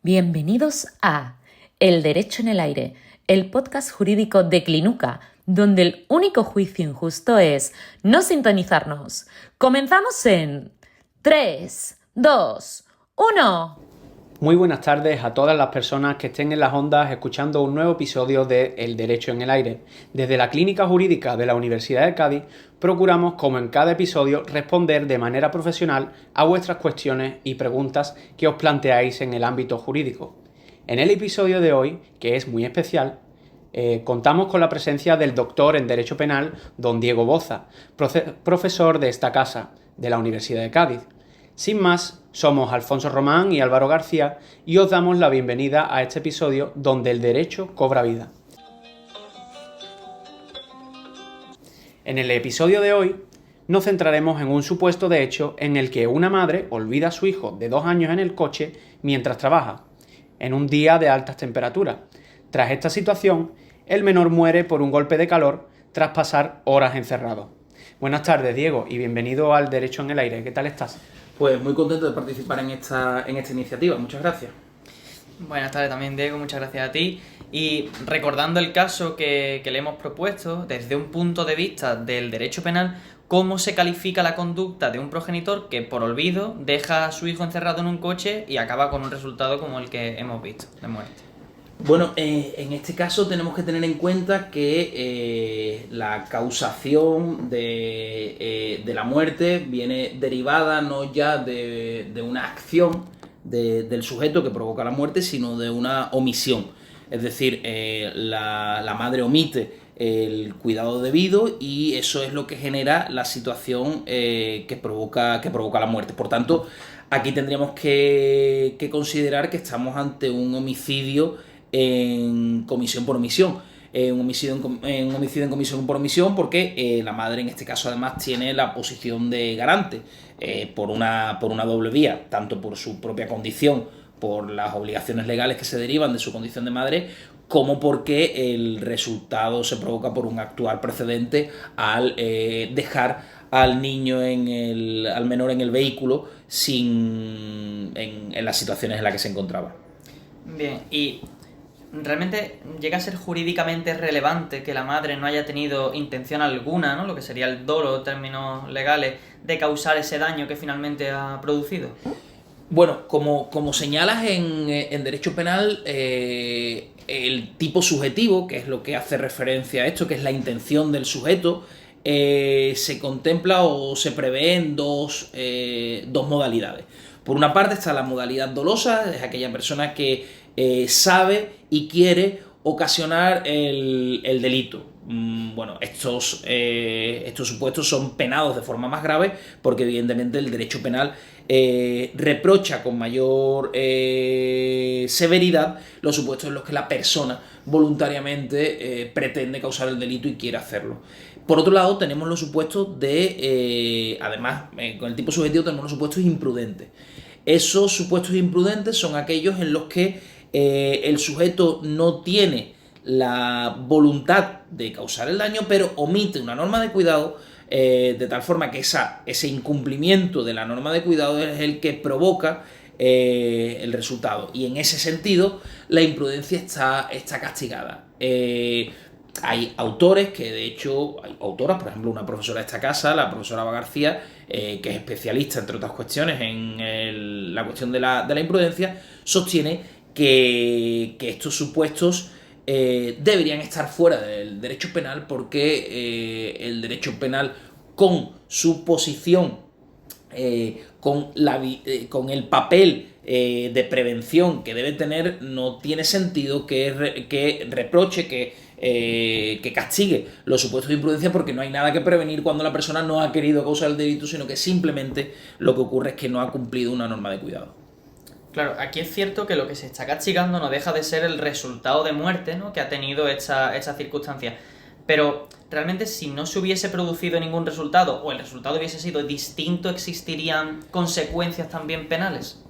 Bienvenidos a El Derecho en el Aire, el podcast jurídico de Clinuca, donde el único juicio injusto es no sintonizarnos. Comenzamos en 3, 2, 1. Muy buenas tardes a todas las personas que estén en las ondas escuchando un nuevo episodio de El Derecho en el Aire. Desde la Clínica Jurídica de la Universidad de Cádiz procuramos, como en cada episodio, responder de manera profesional a vuestras cuestiones y preguntas que os planteáis en el ámbito jurídico. En el episodio de hoy, que es muy especial, contamos con la presencia del doctor en Derecho Penal, don Diego Boza, profesor de esta casa, de la Universidad de Cádiz. Sin más, somos Alfonso Román y Álvaro García y os damos la bienvenida a este episodio donde el derecho cobra vida. En el episodio de hoy nos centraremos en un supuesto de hecho en el que una madre olvida a su hijo de 2 años en el coche mientras trabaja, en un día de altas temperaturas. Tras esta situación, el menor muere por un golpe de calor tras pasar horas encerrado. Buenas tardes, Diego, y bienvenido al Derecho en el Aire. ¿Qué tal estás? Pues muy contento de participar en esta iniciativa. Muchas gracias. Buenas tardes también, Diego, muchas gracias a ti. Y recordando el caso que le hemos propuesto, desde un punto de vista del derecho penal, ¿cómo se califica la conducta de un progenitor que por olvido deja a su hijo encerrado en un coche y acaba con un resultado como el que hemos visto, de muerte? Bueno, en este caso tenemos que tener en cuenta que la causación de la muerte viene derivada no ya de una acción del sujeto que provoca la muerte, sino de una omisión. Es decir, la madre omite el cuidado debido y eso es lo que genera la situación que provoca la muerte. Por tanto, aquí tendríamos que considerar que estamos ante un homicidio en comisión por omisión. Un homicidio en comisión por omisión porque la madre en este caso además tiene la posición de garante por una doble vía, tanto por su propia condición, por las obligaciones legales que se derivan de su condición de madre, como porque el resultado se provoca por un actuar precedente al dejar al niño al menor en el vehículo en las situaciones en las que se encontraba. Bien, y ¿realmente llega a ser jurídicamente relevante que la madre no haya tenido intención alguna, ¿no?, lo que sería el dolo en términos legales, de causar ese daño que finalmente ha producido? Bueno, como señalas en derecho penal, el tipo subjetivo, que es lo que hace referencia a esto, que es la intención del sujeto, se contempla o se prevé en dos modalidades. Por una parte está la modalidad dolosa, es aquella persona que sabe y quiere ocasionar el delito. Bueno, estos supuestos son penados de forma más grave porque evidentemente el derecho penal reprocha con mayor severidad los supuestos en los que la persona voluntariamente pretende causar el delito y quiere hacerlo. Por otro lado, tenemos los supuestos además, con el tipo subjetivo tenemos los supuestos imprudentes. Esos supuestos imprudentes son aquellos en los que el sujeto no tiene la voluntad de causar el daño, pero omite una norma de cuidado de tal forma que ese incumplimiento de la norma de cuidado es el que provoca el resultado. Y en ese sentido, la imprudencia está castigada. Hay autores que, de hecho, hay autoras, por ejemplo, una profesora de esta casa, la profesora Ava García, que es especialista, entre otras cuestiones, en la cuestión de la imprudencia, sostiene que estos supuestos deberían estar fuera del derecho penal porque el derecho penal, con su posición, con el papel de prevención que debe tener, no tiene sentido que reproche, que castigue los supuestos de imprudencia, porque no hay nada que prevenir cuando la persona no ha querido causar el delito, sino que simplemente lo que ocurre es que no ha cumplido una norma de cuidado. Claro, aquí es cierto que lo que se está castigando no deja de ser el resultado de muerte, ¿no?, que ha tenido esta circunstancia. Pero realmente, si no se hubiese producido ningún resultado o el resultado hubiese sido distinto, ¿existirían consecuencias también penales?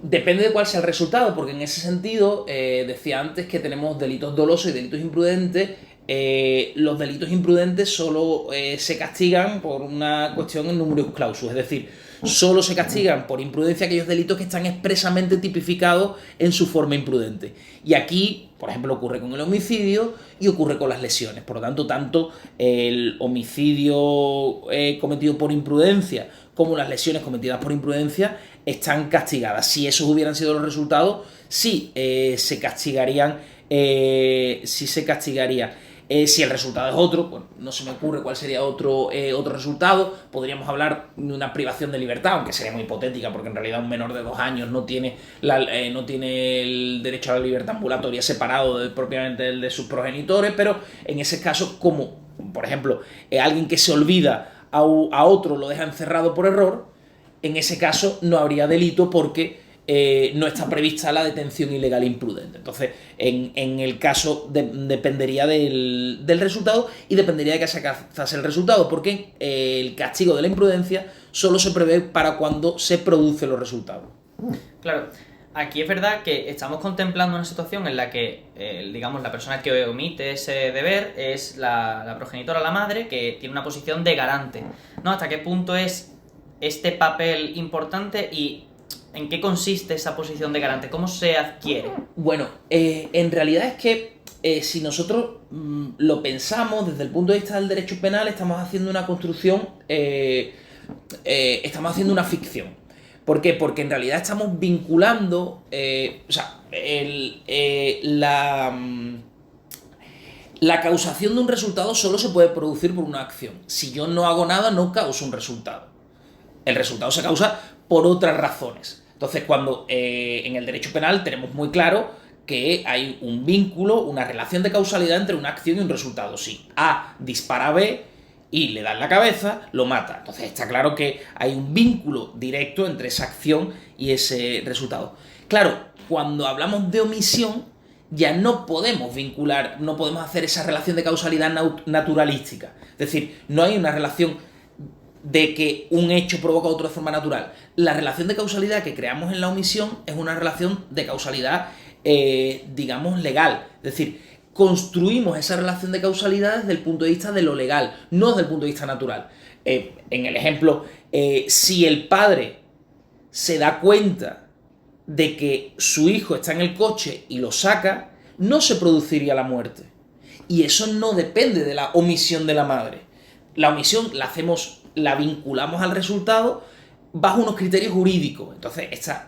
Depende de cuál sea el resultado, porque en ese sentido decía antes que tenemos delitos dolosos y delitos imprudentes los delitos imprudentes solo se castigan por una cuestión en numerus clausus, es decir, solo se castigan por imprudencia aquellos delitos que están expresamente tipificados en su forma imprudente. Y aquí, por ejemplo, ocurre con el homicidio y ocurre con las lesiones. Por lo tanto, tanto el homicidio cometido por imprudencia como las lesiones cometidas por imprudencia están castigadas. Si esos hubieran sido los resultados, sí se castigarían. Si el resultado es otro, pues no se me ocurre cuál sería otro resultado. Podríamos hablar de una privación de libertad, aunque sería muy hipotética, porque en realidad un menor de 2 años no tiene el derecho a la libertad ambulatoria separado propiamente del de sus progenitores, pero en ese caso, como por ejemplo alguien que se olvida a otro lo deja encerrado por error, en ese caso no habría delito porque no está prevista la detención ilegal imprudente. Entonces, en el caso dependería del resultado y dependería de que se alcanzase el resultado, porque el castigo de la imprudencia solo se prevé para cuando se producen los resultados. Claro, aquí es verdad que estamos contemplando una situación en la que, digamos, la persona que omite ese deber es la progenitora, la madre, que tiene una posición de garante, ¿no? ¿Hasta qué punto es este papel importante y en qué consiste esa posición de garante? ¿Cómo se adquiere? Bueno, en realidad es que si nosotros lo pensamos desde el punto de vista del derecho penal, estamos haciendo una construcción, estamos haciendo una ficción. ¿Por qué? Porque en realidad estamos vinculando, la causación de un resultado solo se puede producir por una acción. Si yo no hago nada, no causo un resultado. El resultado se causa por otras razones. Entonces, cuando en el derecho penal tenemos muy claro que hay un vínculo, una relación de causalidad entre una acción y un resultado. Si A dispara a B y le da en la cabeza, lo mata. Entonces está claro que hay un vínculo directo entre esa acción y ese resultado. Claro, cuando hablamos de omisión, ya no podemos vincular, no podemos hacer esa relación de causalidad naturalística. Es decir, no hay una relación de que un hecho provoca otro de forma natural. La relación de causalidad que creamos en la omisión es una relación de causalidad, digamos, legal. Es decir, construimos esa relación de causalidad desde el punto de vista de lo legal, no desde el punto de vista natural. En el ejemplo, si el padre se da cuenta de que su hijo está en el coche y lo saca, no se produciría la muerte. Y eso no depende de la omisión de la madre. La omisión la vinculamos al resultado bajo unos criterios jurídicos. Entonces,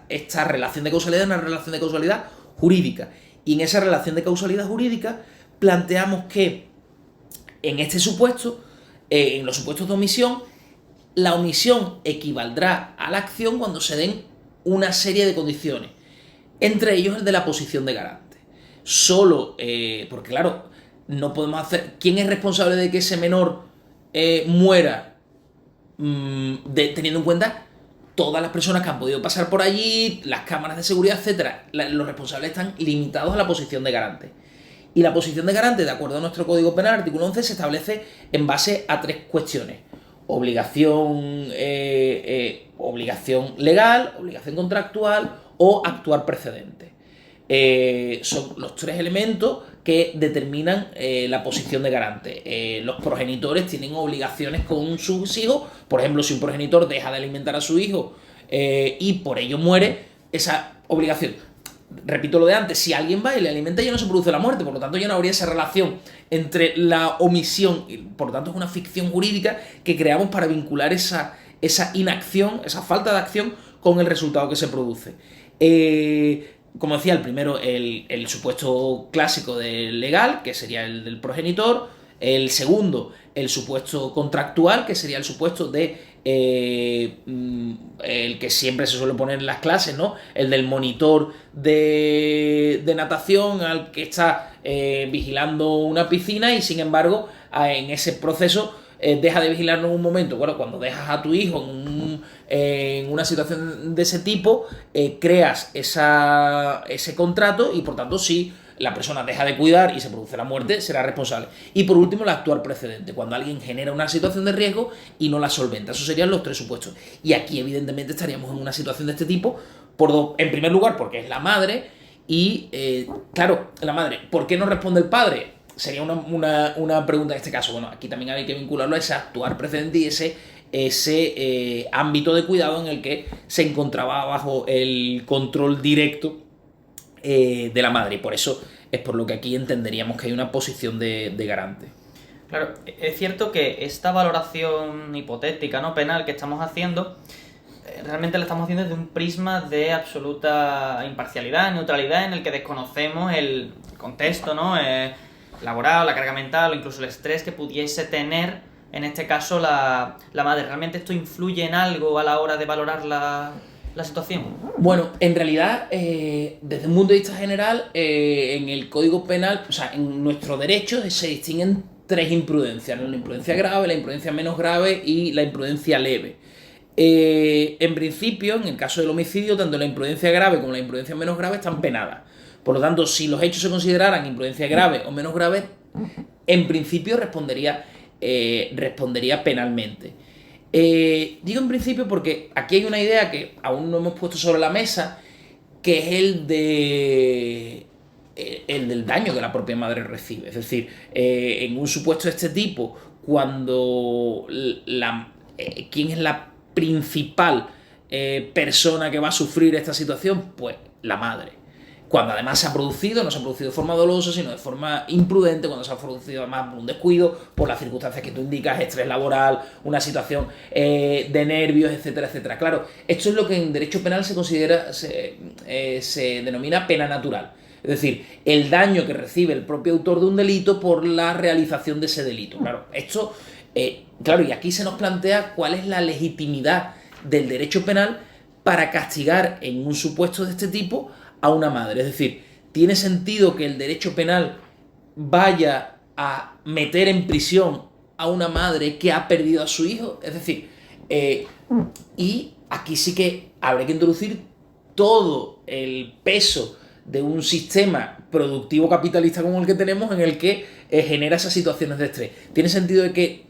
esta relación de causalidad es una relación de causalidad jurídica. Y en esa relación de causalidad jurídica planteamos que en este supuesto, en los supuestos de omisión, la omisión equivaldrá a la acción cuando se den una serie de condiciones. Entre ellos el de la posición de garante. Solo, porque claro, no podemos hacer... ¿Quién es responsable de que ese menor muera? Teniendo en cuenta todas las personas que han podido pasar por allí, las cámaras de seguridad, etcétera. Los responsables están limitados a la posición de garante. Y la posición de garante, de acuerdo a nuestro Código Penal, artículo 11, se establece en base a 3 cuestiones. Obligación legal, obligación contractual o actuar precedente. Son los 3 elementos que determinan la posición de garante. Los progenitores tienen obligaciones con sus hijos. Por ejemplo, si un progenitor deja de alimentar a su hijo y por ello muere, esa obligación, repito lo de antes, si alguien va y le alimenta ya no se produce la muerte, por lo tanto ya no habría esa relación entre la omisión, y por lo tanto es una ficción jurídica que creamos para vincular esa inacción, esa falta de acción con el resultado que se produce. Como decía, el primero, el supuesto clásico del legal, que sería el del progenitor. El segundo, el supuesto contractual, que sería el supuesto de el que siempre se suele poner en las clases, ¿no? El del monitor de natación al que está vigilando una piscina y sin embargo en ese proceso deja de vigilarlo en un momento. Bueno, cuando dejas a tu hijo en una situación de ese tipo, creas ese contrato y por tanto si la persona deja de cuidar y se produce la muerte, será responsable. Y por último, el actuar precedente, cuando alguien genera una situación de riesgo y no la solventa. Esos serían los 3 supuestos. Y aquí evidentemente estaríamos en una situación de este tipo, en primer lugar porque es la madre y, claro, la madre. ¿Por qué no responde el padre? sería una pregunta en este caso. Bueno, aquí también hay que vincularlo a ese actuar precedente y ese ámbito de cuidado en el que se encontraba bajo el control directo de la madre. Y por eso es por lo que aquí entenderíamos que hay una posición de garante. Claro, es cierto que esta valoración hipotética, ¿no?, penal que estamos haciendo, realmente la estamos haciendo desde un prisma de absoluta imparcialidad, neutralidad, en el que desconocemos el contexto, ¿no?, laboral, la carga mental o incluso el estrés que pudiese tener, en este caso, la madre. ¿Realmente esto influye en algo a la hora de valorar la situación? Bueno, en realidad, desde un punto de vista general, en el Código Penal, o sea, en nuestro derecho se distinguen 3 imprudencias, ¿no? La imprudencia grave, la imprudencia menos grave y la imprudencia leve. En principio, en el caso del homicidio, tanto la imprudencia grave como la imprudencia menos grave están penadas. Por lo tanto, si los hechos se consideraran imprudencia grave o menos grave, en principio respondería penalmente. Digo en principio porque aquí hay una idea que aún no hemos puesto sobre la mesa, que es el del daño que la propia madre recibe. Es decir, en un supuesto de este tipo, cuando ¿quién es la principal persona que va a sufrir esta situación? Pues la madre. Cuando además no se ha producido de forma dolosa, sino de forma imprudente, cuando se ha producido además por un descuido, por las circunstancias que tú indicas, estrés laboral, una situación de nervios, etcétera, etcétera. Claro, esto es lo que en derecho penal se considera, se denomina pena natural. Es decir, el daño que recibe el propio autor de un delito por la realización de ese delito. Claro, esto, claro, y aquí se nos plantea cuál es la legitimidad del derecho penal para castigar en un supuesto de este tipo a una madre. Es decir, ¿tiene sentido que el derecho penal vaya a meter en prisión a una madre que ha perdido a su hijo? Es decir, y aquí sí que habría que introducir todo el peso de un sistema productivo capitalista como el que tenemos, en el que genera esas situaciones de estrés. ¿Tiene sentido de que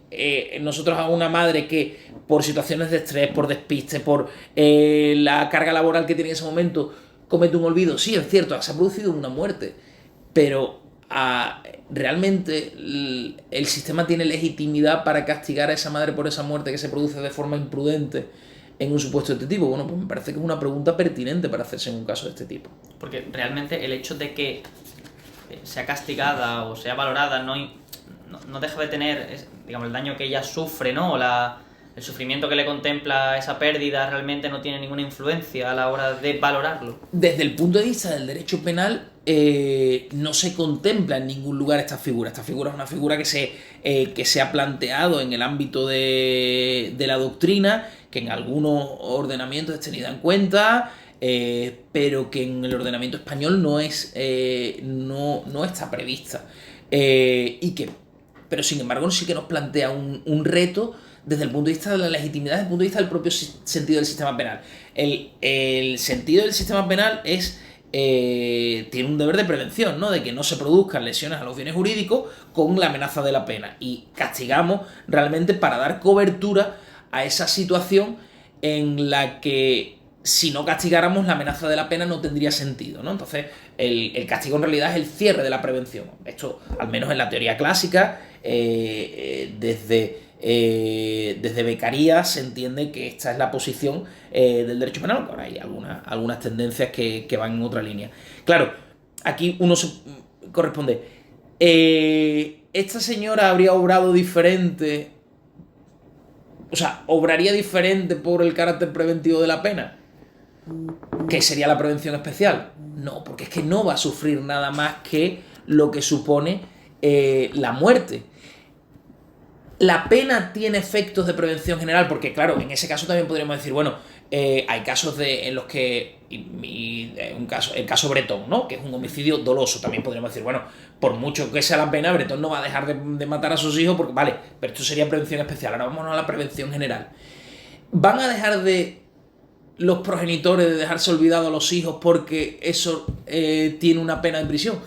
nosotros a una madre que por situaciones de estrés, por despiste, por la carga laboral que tiene en ese momento, comete un olvido? Sí, es cierto, se ha producido una muerte, pero realmente el sistema tiene legitimidad para castigar a esa madre por esa muerte que se produce de forma imprudente en un supuesto de este tipo. Bueno, pues me parece que es una pregunta pertinente para hacerse en un caso de este tipo. Porque realmente el hecho de que sea castigada o sea valorada no deja de tener, digamos, el daño que ella sufre, ¿no? O el sufrimiento que le contempla esa pérdida realmente no tiene ninguna influencia a la hora de valorarlo. Desde el punto de vista del derecho penal, no se contempla en ningún lugar esta figura. Esta figura es una figura que se ha planteado en el ámbito de la doctrina, que en algunos ordenamientos es tenida en cuenta, pero que en el ordenamiento español no está prevista. Pero sin embargo sí que nos plantea un reto desde el punto de vista de la legitimidad, desde el punto de vista del propio sentido del sistema penal. El sentido del sistema penal tiene un deber de prevención, ¿no? De que no se produzcan lesiones a los bienes jurídicos con la amenaza de la pena. Y castigamos realmente para dar cobertura a esa situación en la que, si no castigáramos, la amenaza de la pena no tendría sentido, ¿no? Entonces, el castigo en realidad es el cierre de la prevención. Esto, al menos en la teoría clásica, desde Beccaria se entiende que esta es la posición del derecho penal, aunque ahora hay algunas tendencias que van en otra línea. Claro, aquí uno se corresponde. ¿Esta señora habría obrado diferente? O sea, ¿obraría diferente por el carácter preventivo de la pena? ¿Qué sería la prevención especial? No, porque es que no va a sufrir nada más que lo que supone la muerte. La pena tiene efectos de prevención general, porque claro, en ese caso también podríamos decir, bueno, hay casos en los que, el caso Bretón, ¿no?, que es un homicidio doloso, también podríamos decir, bueno, por mucho que sea la pena, Bretón no va a dejar de matar a sus hijos, porque vale, pero esto sería prevención especial. Ahora vámonos a la prevención general. ¿Van a dejar los progenitores de dejarse olvidados a los hijos porque eso tiene una pena de prisión?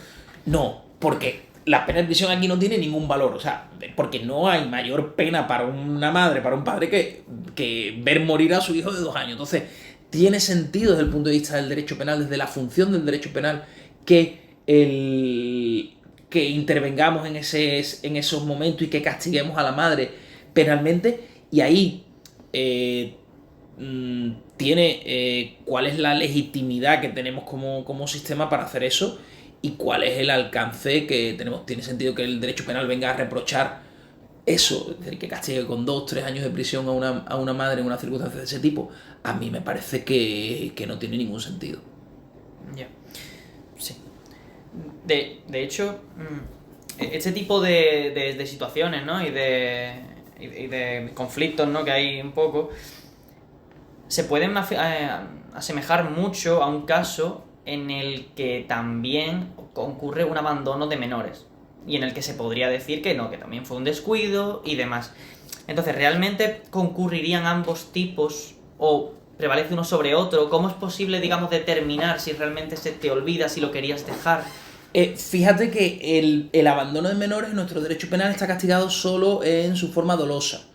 No, porque la pena de prisión aquí no tiene ningún valor, o sea, porque no hay mayor pena para una madre, para un padre, que ver morir a su hijo de 2 años. Entonces, tiene sentido desde el punto de vista del derecho penal, desde la función del derecho penal, que que intervengamos en esos momentos y que castiguemos a la madre penalmente, y ahí tiene cuál es la legitimidad que tenemos como sistema para hacer eso y cuál es el alcance que tenemos. Tiene sentido que el derecho penal venga a reprochar eso, es decir, que castigue con 2-3 años de prisión a una madre en una circunstancia de ese tipo. A mí me parece que no tiene ningún sentido. Ya. Sí. De hecho, este tipo de situaciones, ¿no? Y de conflictos, ¿no? Que hay un poco, se pueden asemejar mucho a un caso en el que también ocurre un abandono de menores y en el que se podría decir que no, que también fue un descuido y demás. Entonces, ¿realmente concurrirían ambos tipos o prevalece uno sobre otro? ¿Cómo es posible, digamos, determinar si realmente se te olvida, si lo querías dejar? Fíjate que el abandono de menores en nuestro derecho penal está castigado solo en su forma dolosa.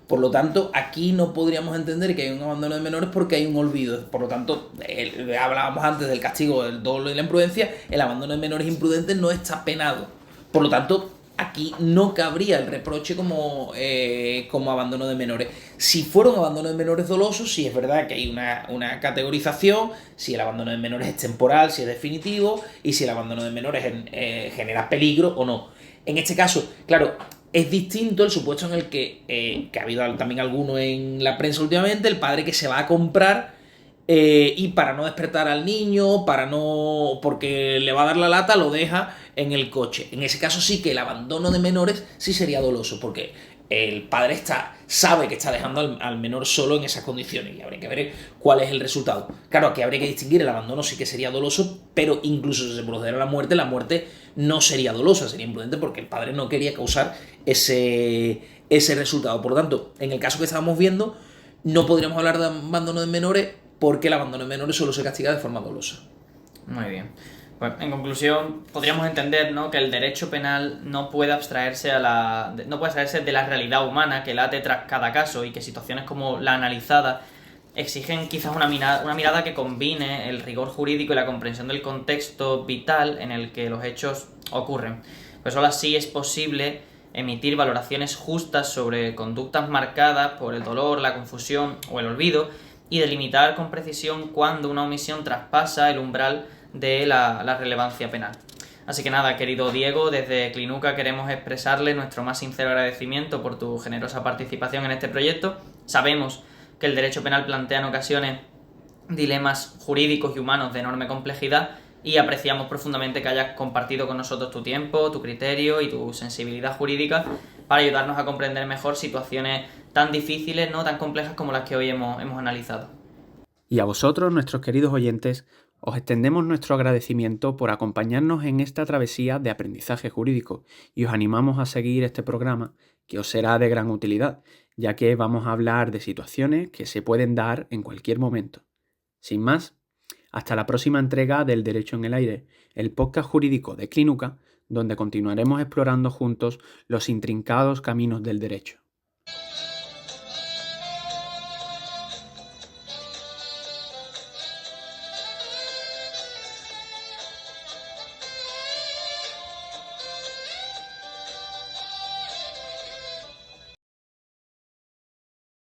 Por lo tanto, aquí no podríamos entender que hay un abandono de menores porque hay un olvido. Por lo tanto, hablábamos antes del castigo del dolo y la imprudencia, el abandono de menores imprudentes no está penado. Por lo tanto, aquí no cabría el reproche como abandono de menores. Si fuera un abandono de menores doloso, sí es verdad que hay una categorización, si el abandono de menores es temporal, si es definitivo, y si el abandono de menores genera peligro o no. En este caso, claro, es distinto el supuesto en el que ha habido también alguno en la prensa últimamente, el padre que se va a comprar y para no despertar al niño, porque le va a dar la lata, lo deja en el coche. En ese caso sí que el abandono de menores sí sería doloso, porque el padre sabe que está dejando al menor solo en esas condiciones y habría que ver cuál es el resultado. Claro, aquí habría que distinguir, el abandono sí que sería doloso, pero incluso si se produjera la muerte no sería dolosa, sería imprudente porque el padre no quería causar ese resultado. Por lo tanto, en el caso que estábamos viendo, no podríamos hablar de abandono de menores porque el abandono de menores solo se castiga de forma dolosa. Muy bien. Pues en conclusión, podríamos entender, ¿no?, que el derecho penal no puede abstraerse de la realidad humana que late tras cada caso y que situaciones como la analizada exigen quizás una mirada que combine el rigor jurídico y la comprensión del contexto vital en el que los hechos ocurren. Pues solo así es posible emitir valoraciones justas sobre conductas marcadas por el dolor, la confusión o el olvido y delimitar con precisión cuándo una omisión traspasa el umbral de la relevancia penal. Así que nada, querido Diego, desde Clinuca queremos expresarle nuestro más sincero agradecimiento por tu generosa participación en este proyecto. Sabemos que el derecho penal plantea en ocasiones dilemas jurídicos y humanos de enorme complejidad y apreciamos profundamente que hayas compartido con nosotros tu tiempo, tu criterio y tu sensibilidad jurídica para ayudarnos a comprender mejor situaciones tan difíciles, no tan complejas como las que hoy hemos analizado. Y a vosotros, nuestros queridos oyentes, os extendemos nuestro agradecimiento por acompañarnos en esta travesía de aprendizaje jurídico y os animamos a seguir este programa que os será de gran utilidad, ya que vamos a hablar de situaciones que se pueden dar en cualquier momento. Sin más, hasta la próxima entrega del Derecho en el Aire, el podcast jurídico de Clinuca, donde continuaremos explorando juntos los intrincados caminos del derecho.